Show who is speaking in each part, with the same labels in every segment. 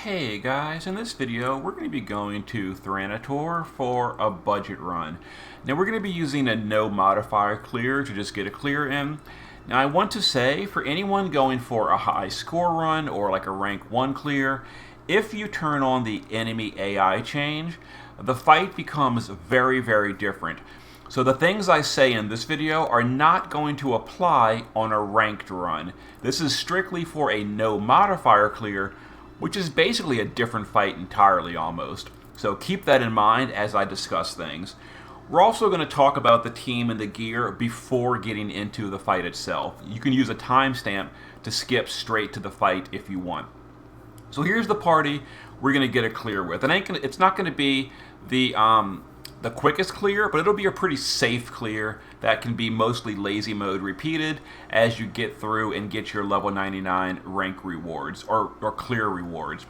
Speaker 1: Hey guys, in this video we're going to be going to Thranothor for a budget run. Now we're going to be using a no modifier clear to just get a clear in. Now I want to say, for anyone going for a high score run or like a rank 1 clear, if you turn on the enemy AI change, the fight becomes very different. So the things I say in this video are not going to apply on a ranked run. This is strictly for a no modifier clear, which is basically a different fight entirely almost. So keep that in mind as I discuss things. We're also going to talk about the team and the gear before getting into the fight itself. You can use a timestamp to skip straight to the fight if you want. So here's the party we're going to get a clear with. It's not going to be the quickest clear, but it'll be a pretty safe clear that can be mostly lazy mode repeated as you get through and get your level 99 rank rewards or clear rewards.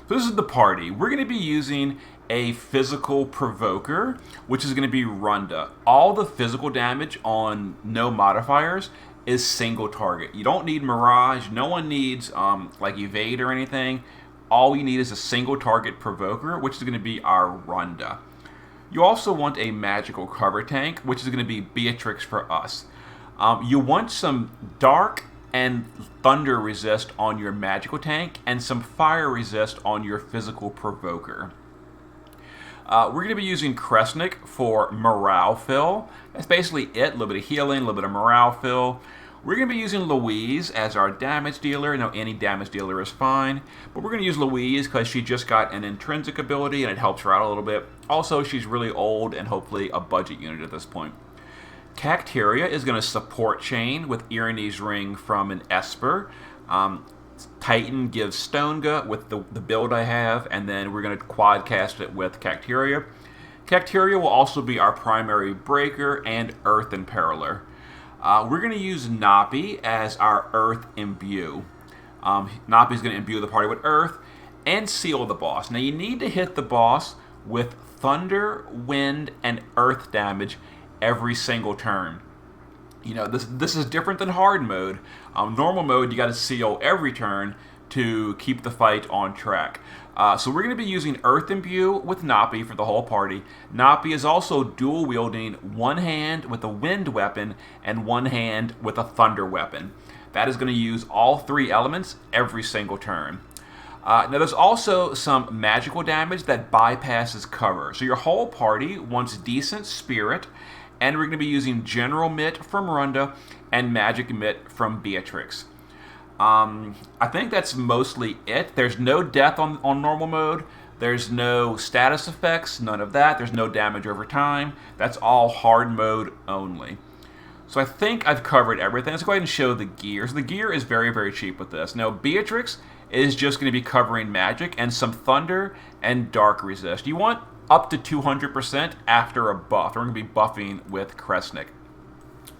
Speaker 1: So this is the party. We're going to be using a physical provoker, which is going to be Runda. All the physical damage on no modifiers is single target. You don't need Mirage. No one needs like evade or anything. All you need is a single target provoker, which is going to be our Runda. You also want a magical cover tank, which is going to be Beatrix for us. You want some dark and thunder resist on your magical tank and some fire resist on your physical provoker. We're going to be using Kresnik for morale fill. That's basically it. A little bit of healing, a little bit of morale fill. We're going to be using Louise as our damage dealer. Now, any damage dealer is fine, but we're going to use Louise because she just got an intrinsic ability and it helps her out a little bit. Also, she's really old and hopefully a budget unit at this point. Cacteria is going to support chain with Irine's Ring from an Esper. Titan gives Stonega with the build I have, and then we're going to quad cast it with Cacteria. Cacteria will also be our primary breaker and Earth Imperiler. We're going to use Napi as our Earth Imbue. Napi is going to imbue the party with Earth and seal the boss. Now you need to hit the boss with Thunder, Wind, and Earth damage every single turn. You know, this is different than hard mode. Normal mode, you got to seal every turn to keep the fight on track. So we're going to be using Earth Imbue with Napi for the whole party. Napi is also dual wielding one hand with a wind weapon and one hand with a thunder weapon. That is going to use all three elements every single turn. Now there's also some magical damage that bypasses cover. So your whole party wants decent spirit, and we're going to be using General Mitt from Runda and Magic Mitt from Beatrix. I think that's mostly it. There's no death on normal mode. There's no status effects, none of that. There's no damage over time. That's all hard mode only. So I think I've covered everything. Let's go ahead and show the gear. So the gear is very cheap with this. Now Beatrix is just going to be covering magic and some thunder and dark resist. You want up to 200% after a buff. We're going to be buffing with Kresnik.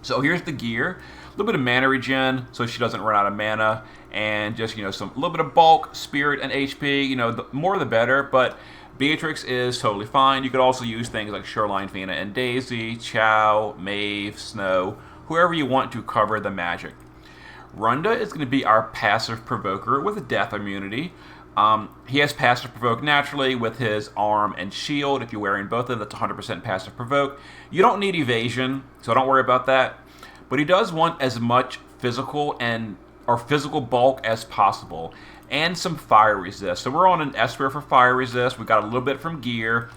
Speaker 1: So here's the gear. A little bit of mana regen so she doesn't run out of mana, and just, you know, a little bit of bulk, spirit, and HP. You know, the more the better, but Beatrix is totally fine. You could also use things like Shoreline Fina and Daisy, Chow, Maeve, Snow, whoever you want to cover the magic. Runda is going to be our passive provoker with a death immunity. He has passive provoke naturally with his arm and shield. If you're wearing both of them, that's 100% passive provoke. You don't need evasion, so don't worry about that. But he does want as much physical bulk as possible, and some fire resist. So we're on an Esper for fire resist. We got a little bit from gear,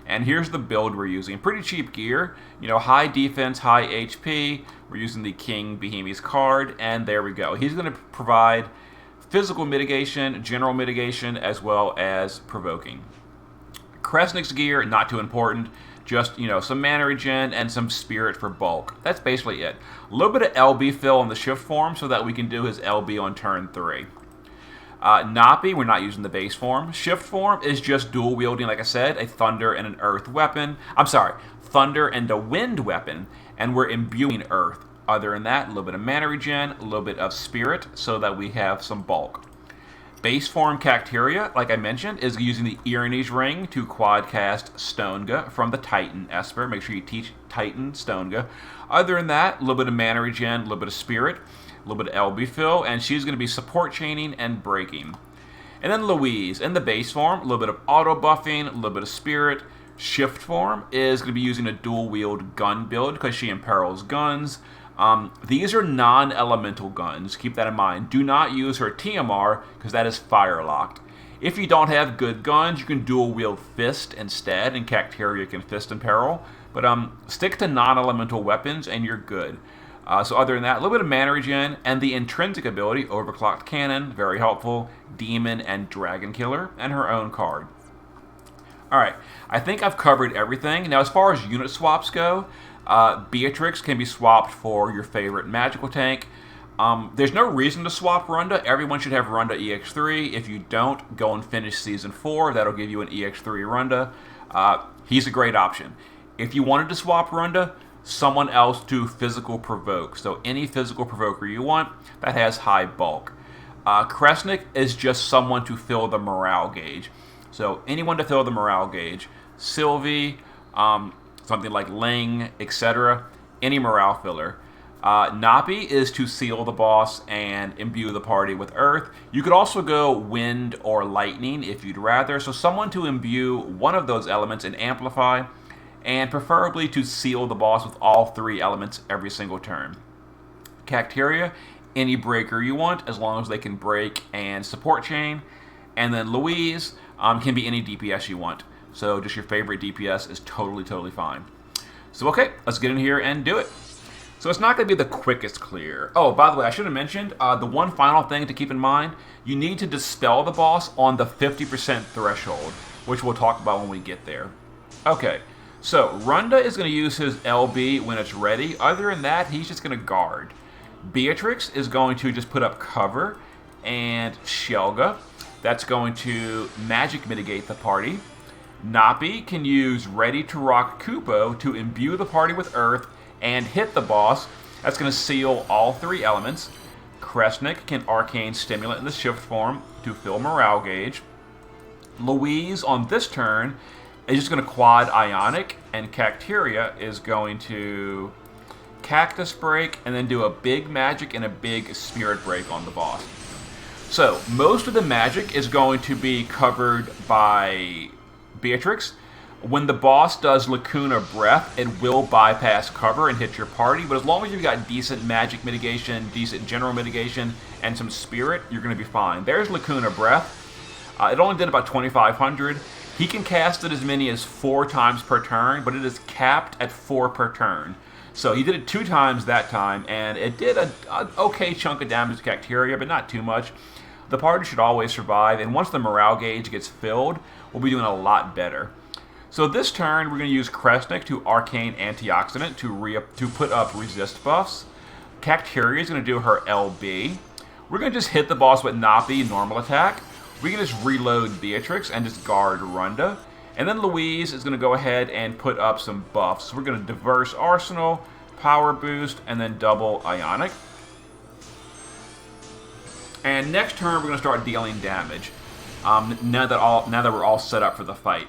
Speaker 1: and here's the build we're using. Pretty cheap gear, you know, high defense, high HP. We're using the King Behemoth's card, and there we go. He's going to provide physical mitigation, general mitigation, as well as provoking. Kresnik's gear, not too important. Just, you know, some mana regen and some spirit for bulk. That's basically it. A little bit of LB fill on the shift form so that we can do his LB on turn 3. Napi, we're not using the base form. Shift form is just dual wielding, like I said, a thunder and an earth weapon. I'm sorry, thunder and a wind weapon, and we're imbuing earth. Other than that, a little bit of mana regen, a little bit of spirit so that we have some bulk. Base form Cacteria, like I mentioned, is using the Irine's Ring to quad cast Stonega from the Titan Esper. Make sure you teach Titan Stonega. Other than that, a little bit of mana regen, a little bit of spirit, a little bit of LB fill, and she's going to be support chaining and breaking. And then Louise, in the base form, a little bit of auto buffing, a little bit of spirit. Shift form is going to be using a dual wield gun build because she imperils guns. These are non-elemental guns. Keep that in mind. Do not use her TMR because that is fire locked. If you don't have good guns, you can dual wield fist instead, and Cacteria can fist imperil. But stick to non-elemental weapons and you're good. So other than that, a little bit of mana regen, and the intrinsic ability, Overclocked Cannon, very helpful, Demon and Dragon Killer, and her own card. Alright, I think I've covered everything. Now as far as unit swaps go, Beatrix can be swapped for your favorite magical tank. There's no reason to swap Runda. Everyone should have Runda EX3. If you don't, go and finish Season 4. That'll give you an EX3 Runda. He's a great option. If you wanted to swap Runda, someone else to physical provoke. So any physical provoker you want that has high bulk. Kresnik is just someone to fill the morale gauge. So anyone to fill the morale gauge. Sylvie, something like Ling, etc. Any morale filler. Napi is to seal the boss and imbue the party with earth. You could also go wind or lightning if you'd rather. So someone to imbue one of those elements and amplify, and preferably to seal the boss with all three elements every single turn. Cacteria, any breaker you want, as long as they can break and support chain. And then Louise can be any DPS you want. So just your favorite DPS is totally fine. So okay, let's get in here and do it. So it's not going to be the quickest clear. Oh, by the way, I should have mentioned, the one final thing to keep in mind, you need to dispel the boss on the 50% threshold, which we'll talk about when we get there. Okay. So, Runda is going to use his LB when it's ready. Other than that, he's just going to guard. Beatrix is going to just put up cover. And Shelga, that's going to magic mitigate the party. Napi can use Ready to Rock Kupo to imbue the party with earth and hit the boss. That's going to seal all three elements. Kresnik can Arcane Stimulant in the shift form to fill morale gauge. Louise, on this turn, is just going to quad Ionic, and Cacteria is going to Cactus Break and then do a big magic and a big Spirit Break on the boss. So, most of the magic is going to be covered by Beatrix. When the boss does Lacuna Breath, it will bypass cover and hit your party, but as long as you've got decent magic mitigation, decent general mitigation, and some spirit, you're going to be fine. There's Lacuna Breath. It only did about 2,500. He can cast it as many as 4 times per turn, but it is capped at 4 per turn. So he did it 2 times that time, and it did an okay chunk of damage to Cacteria, but not too much. The party should always survive, and once the morale gauge gets filled, we'll be doing a lot better. So this turn, we're going to use Kresnik to Arcane Antioxidant to put up resist buffs. Cacteria is going to do her LB. We're going to just hit the boss with Napi normal attack. We can just reload Beatrix and just guard Runda. And then Louise is going to go ahead and put up some buffs. So we're going to Diverse Arsenal, Power Boost, and then double Ionic. And next turn, we're going to start dealing damage. Now that we're all set up for the fight.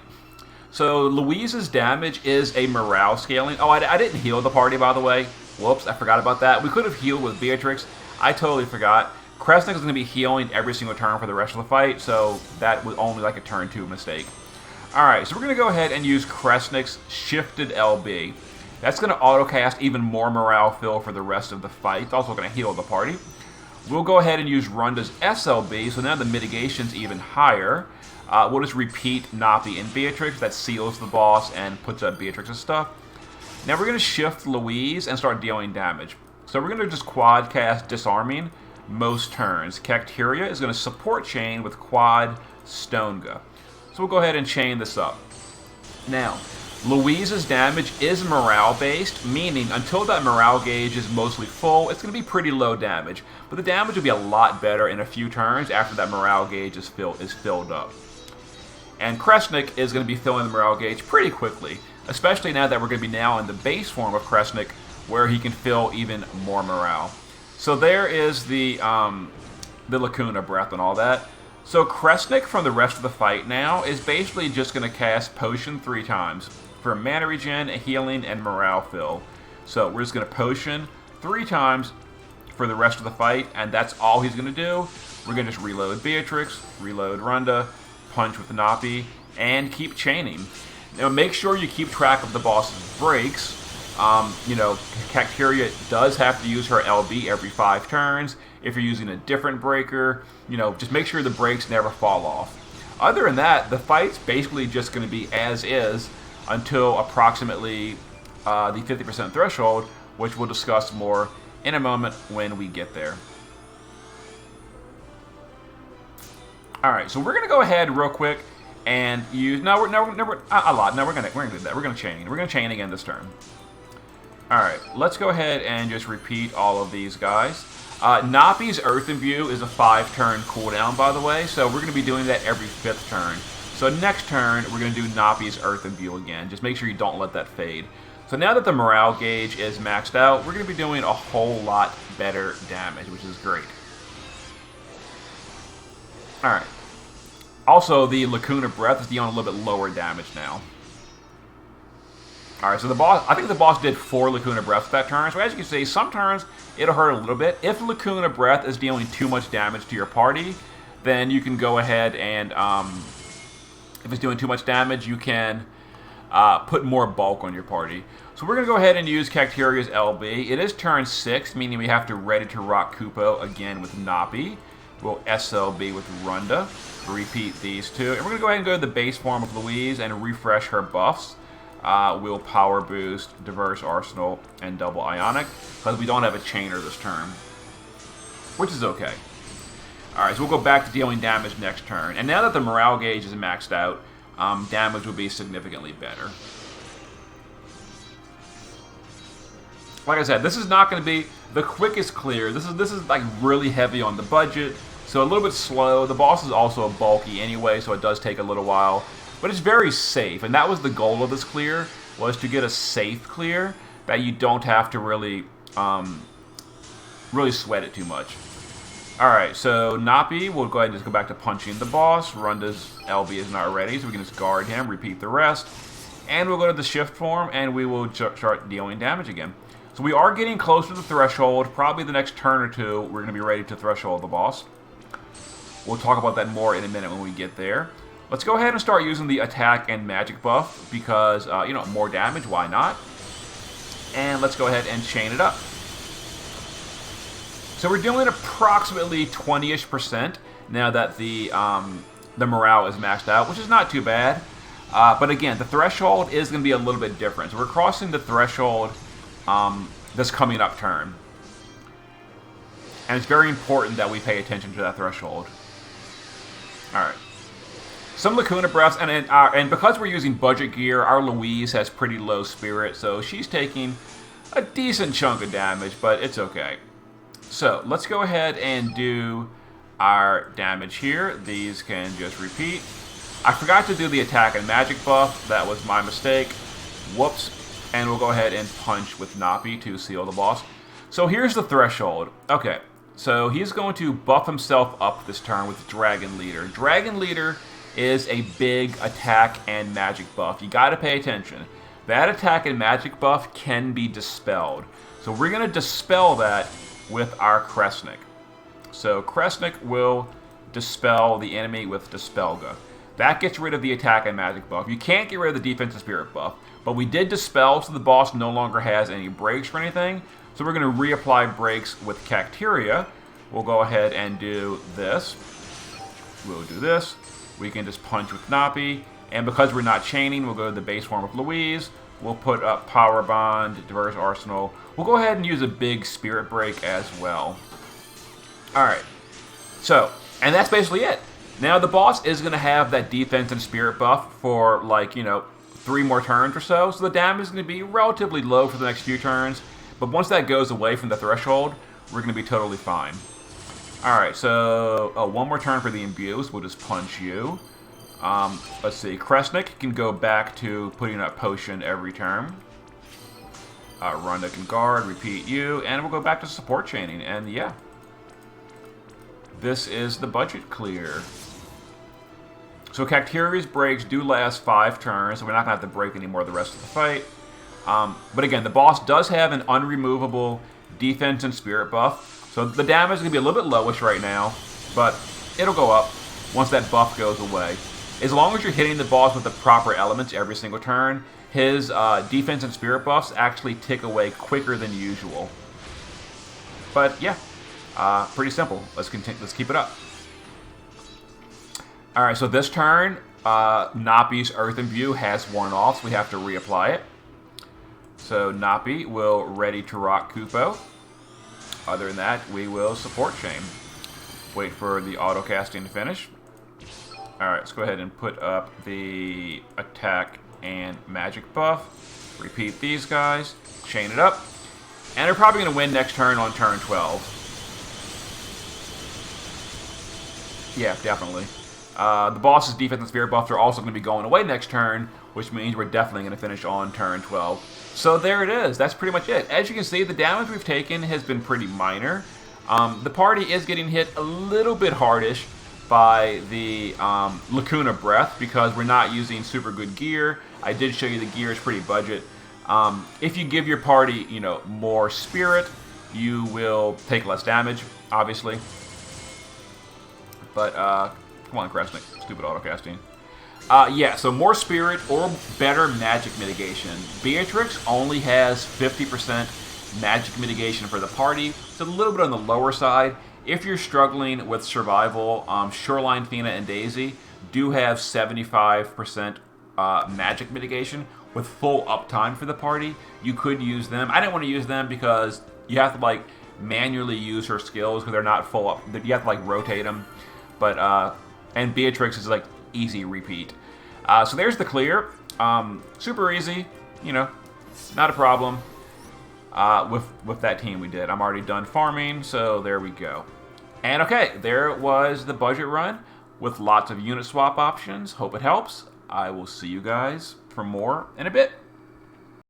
Speaker 1: So Louise's damage is a morale scaling. Oh, I didn't heal the party, by the way. Whoops, I forgot about that. We could have healed with Beatrix. I totally forgot. Kresnik is going to be healing every single turn for the rest of the fight, so that was only like a turn 2 mistake. Alright, so we're going to go ahead and use Kresnik's Shifted LB. That's going to auto-cast even more morale fill for the rest of the fight. It's also going to heal the party. We'll go ahead and use Runda's SLB, so now the mitigation's even higher. We'll just repeat Napi and Beatrix. That seals the boss and puts up Beatrix's stuff. Now we're going to shift Louise and start dealing damage. So we're going to just quad cast Disarming most turns. Cacteria is going to support chain with quad Stonega. So we'll go ahead and chain this up. Now, Louise's damage is morale based, meaning until that morale gauge is mostly full, it's going to be pretty low damage. But the damage will be a lot better in a few turns after that morale gauge is filled up. And Kresnik is going to be filling the morale gauge pretty quickly, especially now that we're going to be now in the base form of Kresnik, where he can fill even more morale. So there is the Lacuna Breath and all that. So Kresnik from the rest of the fight now is basically just going to cast Potion 3 times for mana regen, healing, and morale fill. So we're just going to Potion 3 times for the rest of the fight, and that's all he's going to do. we're going to just reload Beatrix, reload Runda, punch with Napi, and keep chaining. Now make sure you keep track of the boss's breaks. You know, Cacteria does have to use her LB every 5 turns. If you're using a different breaker, you know, just make sure the breaks never fall off. Other than that, the fight's basically just going to be as is until approximately the 50% threshold, which we'll discuss more in a moment when we get there. Alright, so we're going to go ahead real quick and use... No, we're going to do that. We're going to chain. We're going to chain again this turn. Alright, let's go ahead and just repeat all of these guys. Napi's Earth Imbue is a 5-turn cooldown, by the way, so we're going to be doing that every 5th turn. So next turn, we're going to do Napi's Earth Imbue again. Just make sure you don't let that fade. So now that the morale gauge is maxed out, we're going to be doing a whole lot better damage, which is great. Alright. Also, the Lacuna Breath is dealing a little bit lower damage now. Alright, so the boss, I think the boss did 4 Lacuna Breaths that turn. So as you can see, some turns it'll hurt a little bit. If Lacuna Breath is dealing too much damage to your party, then you can go ahead and, if it's doing too much damage, you can put more bulk on your party. So we're going to go ahead and use Cacteria's LB. It is turn 6, meaning we have to Ready to Rock Kupo again with Napi. We'll SLB with Runda. Repeat these two. And we're going to go ahead and go to the base form of Louise and refresh her buffs. We'll Power Boost, Diverse Arsenal, and Double Ionic, because we don't have a Chainer this turn, which is okay. Alright, so we'll go back to dealing damage next turn. And now that the morale gauge is maxed out, damage will be significantly better. Like I said, this is not going to be the quickest clear. This is like really heavy on the budget, so a little bit slow. The boss is also bulky anyway, so it does take a little while. But it's very safe, and that was the goal of this clear, was to get a safe clear that you don't have to really sweat it too much. Alright, so Napi, we'll go ahead and just go back to punching the boss. Runda's LB is not ready, so we can just guard him, repeat the rest. And we'll go to the shift form, and we will start dealing damage again. So we are getting close to the threshold. Probably the next turn or two, we're going to be ready to threshold the boss. We'll talk about that more in a minute when we get there. Let's go ahead and start using the attack and magic buff because, you know, more damage, why not? And let's go ahead and chain it up. So we're doing approximately 20-ish% now that the morale is maxed out, which is not too bad. But again, the threshold is going to be a little bit different. So we're crossing the threshold this coming up turn. And it's very important that we pay attention to that threshold. Alright. Some Lacuna Breaths, and because we're using budget gear, our Louise has pretty low spirit, so she's taking a decent chunk of damage, but it's okay. So, let's go ahead and do our damage here. These can just repeat. I forgot to do the attack and magic buff. That was my mistake. Whoops. And we'll go ahead and punch with Napi to seal the boss. So here's the threshold. Okay, so he's going to buff himself up this turn with Dragon Leader. Dragon Leader is a big attack and magic buff. You gotta pay attention. That attack and magic buff can be dispelled. So we're gonna dispel that with our Kresnik. So Kresnik will dispel the enemy with Dispelga. That gets rid of the attack and magic buff. You can't get rid of the defense and spirit buff, but we did dispel, so the boss no longer has any breaks or anything. So we're gonna reapply breaks with Cacteria. We'll go ahead and do this. We'll do this. We can just punch with Napi, and because we're not chaining, we'll go to the base form of Louise. We'll put up Power Bond, Diverse Arsenal. We'll go ahead and use a big Spirit Break as well. Alright, so, and that's basically it. Now the boss is going to have that defense and spirit buff for, like, you know, 3 more turns or so, so the damage is going to be relatively low for the next few turns, but once that goes away from the threshold, we're going to be totally fine. Alright, so, one more turn for the imbues. We'll just punch you. Let's see, Kresnik can go back to putting up potion every turn. Runda can guard, repeat you, and we'll go back to support chaining, and yeah. This is the budget clear. So Cacteria's breaks do last 5 turns, so we're not going to have to break anymore the rest of the fight. But again, the boss does have an unremovable defense and spirit buff. So the damage is going to be a little bit lowish right now. but it'll go up once that buff goes away. As long as you're hitting the boss with the proper elements every single turn, his defense and spirit buffs actually tick away quicker than usual. But yeah, pretty simple. Let's continue. Let's keep it up. All right, so this turn, Napi's Earth Imbue has worn off, so we have to reapply it. So Napi will Ready to Rock Kupo. Other than that, we will support Shame. Wait for the auto casting to finish. Alright, let's go ahead and put up the attack and magic buff. Repeat these guys. Chain it up. And they're probably going to win next turn on turn 12. Yeah, definitely. The boss's defense and spirit buffs are also going to be going away next turn, which means we're definitely going to finish on turn 12. So there it is. That's pretty much it. As you can see, the damage we've taken has been pretty minor. The party is getting hit a little bit hardish by the Lacuna Breath because we're not using super good gear. I did show you the gear is pretty budget. If you give your party, more spirit, you will take less damage, obviously. But come on, Kresnik, stupid autocasting. Yeah, so more spirit or better magic mitigation. Beatrix only has 50% magic mitigation for the party. It's a little bit on the lower side. If you're struggling with survival, Shoreline, Athena, and Daisy do have 75% magic mitigation with full uptime for the party. You could use them. I didn't want to use them because you have to manually use her skills because they're not full up. You have to rotate them. But and Beatrix is easy repeat. So there's the clear. Super easy, not a problem. With that team we did. I'm already done farming, so there we go. And okay, there was the budget run with lots of unit swap options. Hope it helps. I will see you guys for more in a bit.